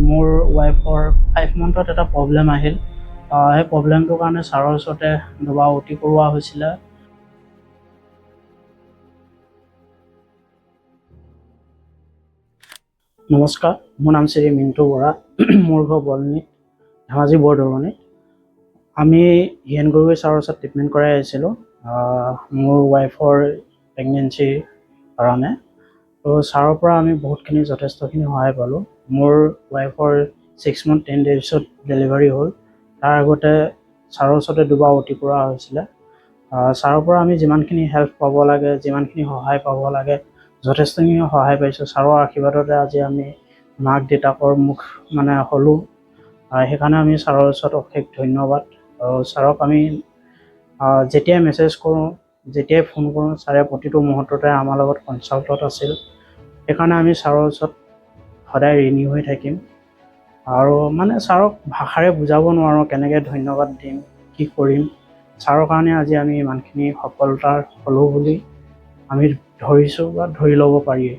মোৰ ৱাইফৰ 5 মান্থত এটা প্ৰব্লেম আহিল। সেই প্ৰব্লেমটোৰ কাৰণে ছাৰৰ ওচৰতে দুবাৰ OT কৰোৱা হৈছিলে। নমস্কাৰ, মোৰ নাম শ্ৰী মিণ্টু বৰা। মোৰ ঘৰ বলনীত, ধেমাজি বৰদৰণিত। আমি হিৰেণ গগৈ ছাৰৰ ওচৰত ট্ৰিটমেণ্ট কৰাই আহিছিলোঁ মোৰ ৱাইফৰ প্ৰেগনেঞ্চিৰ কাৰণে। তো ছাৰৰ পৰা আমি বহুতখিনি যথেষ্টখিনি সহায় পালোঁ। মোৰ ৱাইফৰ 6 month 10 daysত ডেলিভাৰী হ'ল। তাৰ আগতে ছাৰৰ ওচৰতে দুবাৰ OT কৰা হৈছিলে। ছাৰৰ পৰা আমি যিমানখিনি হেল্প পাব লাগে, যিমানখিনি সহায় পাব লাগে, যথেষ্টখিনি সহায় পাইছোঁ। ছাৰৰ আশীৰ্বাদতে আজি আমি মাক দেউতাকৰ মুখ হ'লোঁ। সেইকাৰণে আমি ছাৰৰ ওচৰত অশেষ ধন্যবাদ। আৰু ছাৰক আমি যেতিয়াই মেছেজ কৰোঁ, যেতিয়াই ফোন কৰোঁ, ছাৰে প্ৰতিটো মুহূৰ্ততে আমাৰ লগত কনচাল্টত আছিল। সেইকাৰণে আমি ছাৰৰ ওচৰত সদায় ঋণী হৈ থাকিম। আৰু ছাৰক ভাষাৰে বুজাব নোৱাৰোঁ কেনেকৈ ধন্যবাদ দিম, কি কৰিম। ছাৰৰ কাৰণে আজি আমি ইমানখিনি সফলতা হ'লোঁ বুলি আমি ধৰিছোঁ বা ধৰি ল'ব পাৰি।